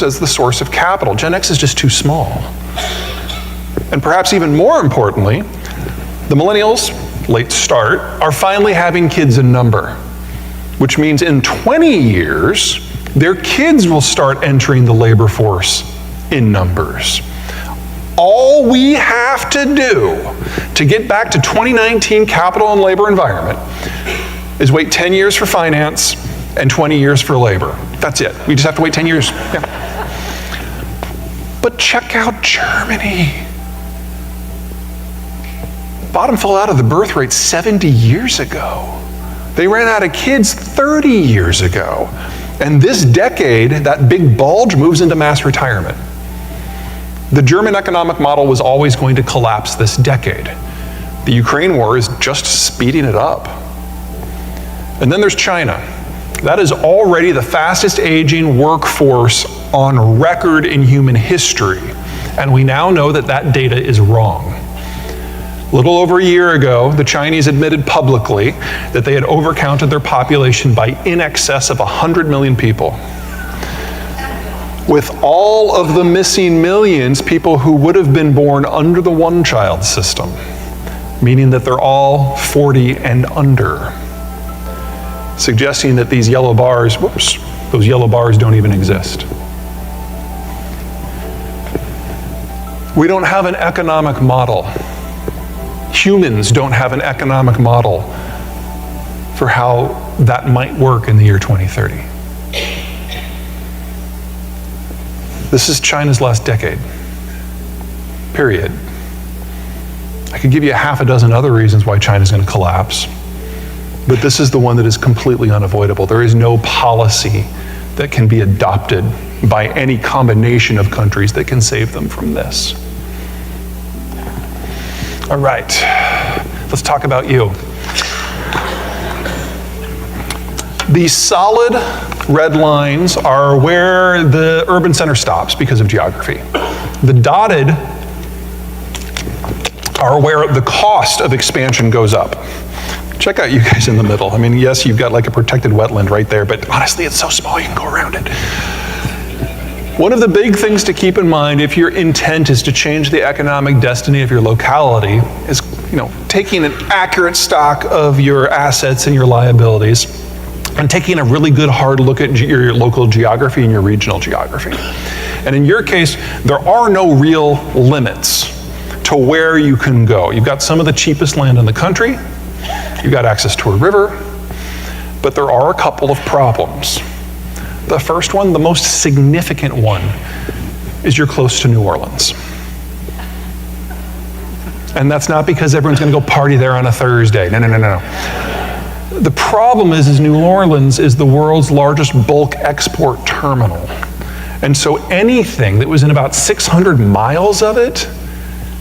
as the source of capital. Gen X is just too small. And perhaps even more importantly, the millennials, late start, are finally having kids in number, which means in 20 years, their kids will start entering the labor force in numbers. All we have to do to get back to 2019 capital and labor environment is wait 10 years for finance and 20 years for labor. That's it. We just have to wait 10 years. Yeah. But check out Germany. Bottom fell out of the birth rate 70 years ago. They ran out of kids 30 years ago. And this decade, that big bulge moves into mass retirement. The German economic model was always going to collapse this decade. The Ukraine war is just speeding it up. And then there's China. That is already the fastest aging workforce on record in human history. And we now know that that data is wrong. A little over a year ago, the Chinese admitted publicly that they had overcounted their population by in excess of 100 million people. With all of the missing millions, people who would have been born under the one-child system, meaning that they're all 40 and under, suggesting that these yellow bars, those yellow bars don't even exist. We don't have an economic model. Humans don't have an economic model for how that might work in the year 2030. This is China's last decade, period. I could give you a half a dozen other reasons why China's going to collapse, but this is the one that is completely unavoidable. There is no policy that can be adopted by any combination of countries that can save them from this. All right, let's talk about you. These solid red lines are where the urban center stops because of geography. The dotted are where the cost of expansion goes up. Check out you guys in the middle. I mean, yes, you've got like a protected wetland right there, but honestly, it's so small you can go around it. One of the big things to keep in mind if your intent is to change the economic destiny of your locality is, taking an accurate stock of your assets and your liabilities and taking a really good hard look at your local geography and your regional geography. And in your case, there are no real limits to where you can go. You've got some of the cheapest land in the country, you've got access to a river, but there are a couple of problems. The first one, the most significant one, is you're close to New Orleans. And that's not because everyone's gonna go party there on a Thursday. No. The problem is New Orleans is the world's largest bulk export terminal. And so anything that was in about 600 miles of it,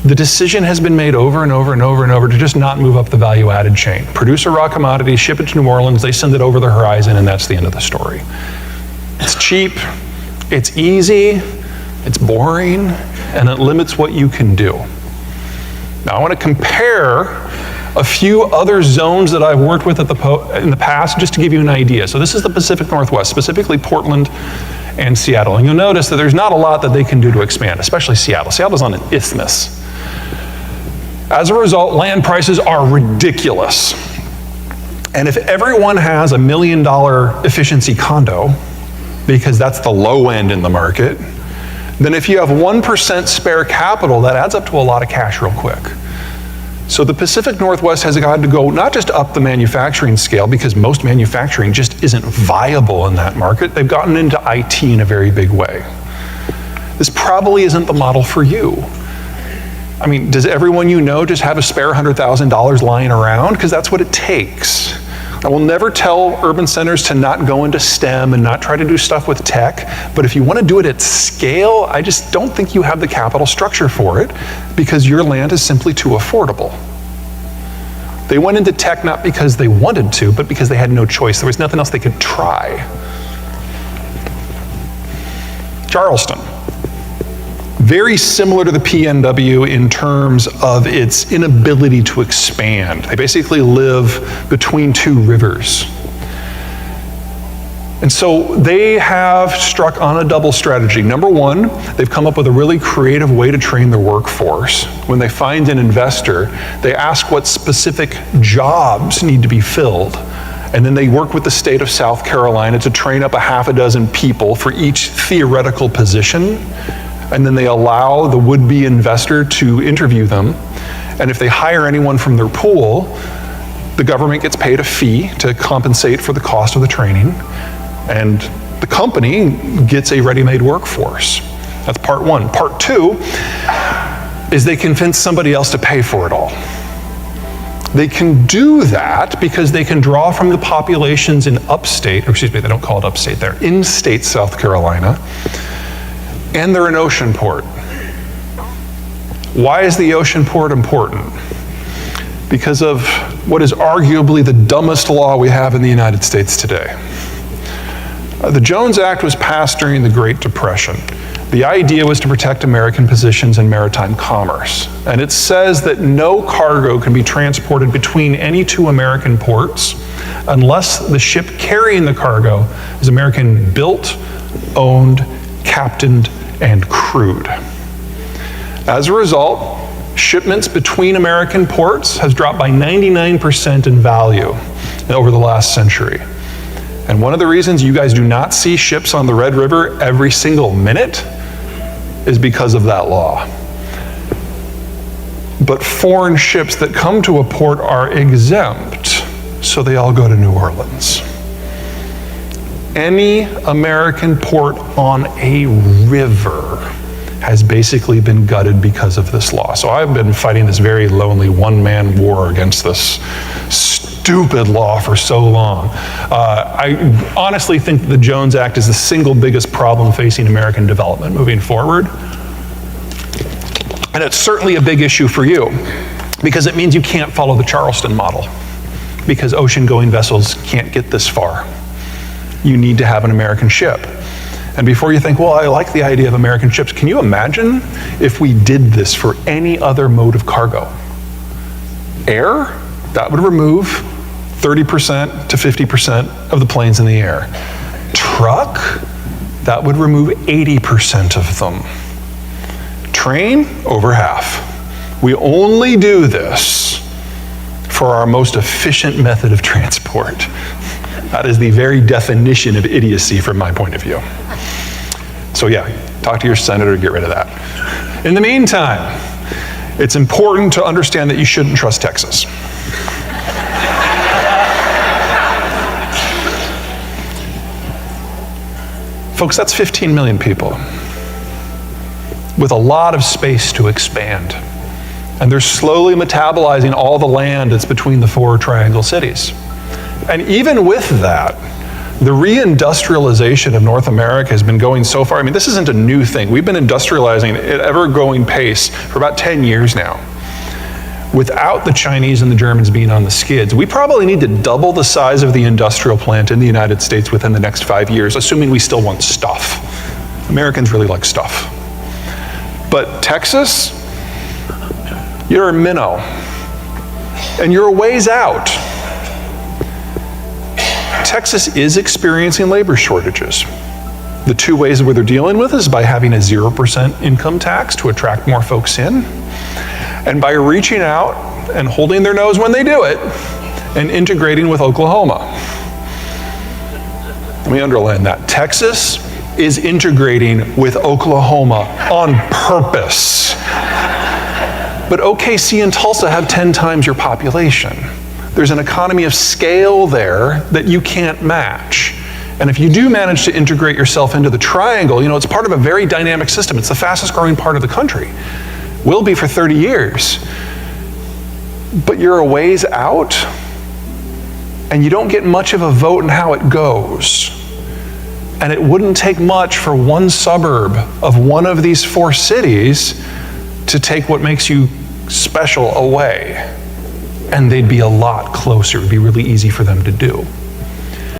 the decision has been made over and over and over and over to just not move up the value-added chain. Produce a raw commodity, ship it to New Orleans, they send it over the horizon, and that's the end of the story. It's cheap, it's easy, it's boring, and it limits what you can do. Now I want to compare a few other zones that I've worked with in the past just to give you an idea. So this is the Pacific Northwest, specifically Portland and Seattle. And you'll notice that there's not a lot that they can do to expand, especially Seattle. Seattle's on an isthmus. As a result, land prices are ridiculous. And if everyone has $1 million efficiency condo, because that's the low end in the market, then if you have 1% spare capital, that adds up to a lot of cash real quick. So the Pacific Northwest has got to go not just up the manufacturing scale, because most manufacturing just isn't viable in that market. They've gotten into IT in a very big way. This probably isn't the model for you. I mean, does everyone you know just have a spare $100,000 lying around? Because that's what it takes. I will never tell urban centers to not go into STEM and not try to do stuff with tech, but if you want to do it at scale, I just don't think you have the capital structure for it because your land is simply too affordable. They went into tech not because they wanted to, but because they had no choice. There was nothing else they could try. Charleston. Very similar to the PNW in terms of its inability to expand. They basically live between two rivers. And so they have struck on a double strategy. Number one, they've come up with a really creative way to train their workforce. When they find an investor, they ask what specific jobs need to be filled. And then they work with the state of South Carolina to train up a half a dozen people for each theoretical position. And then they allow the would-be investor to interview them. And if they hire anyone from their pool, the government gets paid a fee to compensate for the cost of the training. And the company gets a ready-made workforce. That's part one. Part two is they convince somebody else to pay for it all. They can do that because they can draw from the populations in upstate, or excuse me, they don't call it upstate there, in-state South Carolina, and they're an ocean port. Why is the ocean port important? Because of what is arguably the dumbest law we have in the United States today. The Jones Act was passed during the Great Depression. The idea was to protect American positions in maritime commerce. And it says that no cargo can be transported between any two American ports unless the ship carrying the cargo is American built, owned, captained, and crewed. As a result, shipments between American ports has dropped by 99% in value over the last century. And one of the reasons you guys do not see ships on the Red River every single minute is because of that law. But foreign ships that come to a port are exempt, so they all go to New Orleans. Any American port on a river has basically been gutted because of this law. So I've been fighting this very lonely one-man war against this stupid law for so long. I honestly think that the Jones Act is the single biggest problem facing American development moving forward. And it's certainly a big issue for you because it means you can't follow the Charleston model because ocean-going vessels can't get this far. You need to have an American ship. And before you think, well, I like the idea of American ships, can you imagine if we did this for any other mode of cargo? Air, that would remove 30% to 50% of the planes in the air. Truck, that would remove 80% of them. Train, over half. We only do this for our most efficient method of transport. That is the very definition of idiocy from my point of view. So yeah, talk to your senator to get rid of that. In the meantime, it's important to understand that you shouldn't trust Texas. Folks, that's 15 million people with a lot of space to expand. And they're slowly metabolizing all the land that's between the four triangle cities. And even with that, the reindustrialization of North America has been going so far. I mean, this isn't a new thing. We've been industrializing at ever-growing pace for about 10 years now. Without the Chinese and the Germans being on the skids, we probably need to double the size of the industrial plant in the United States within the next 5 years, assuming we still want stuff. Americans really like stuff. But Texas, you're a minnow, and you're a ways out. Texas is experiencing labor shortages. The two ways where they're dealing with is by having a 0% income tax to attract more folks in, and by reaching out and holding their nose when they do it and integrating with Oklahoma. Let me underline that. Texas is integrating with Oklahoma on purpose. But OKC and Tulsa have 10 times your population. There's an economy of scale there that you can't match. And if you do manage to integrate yourself into the triangle, it's part of a very dynamic system. It's the fastest growing part of the country. Will be for 30 years. But you're a ways out, and you don't get much of a vote in how it goes. And it wouldn't take much for one suburb of one of these four cities to take what makes you special away. And they'd be a lot closer. It'd be really easy for them to do.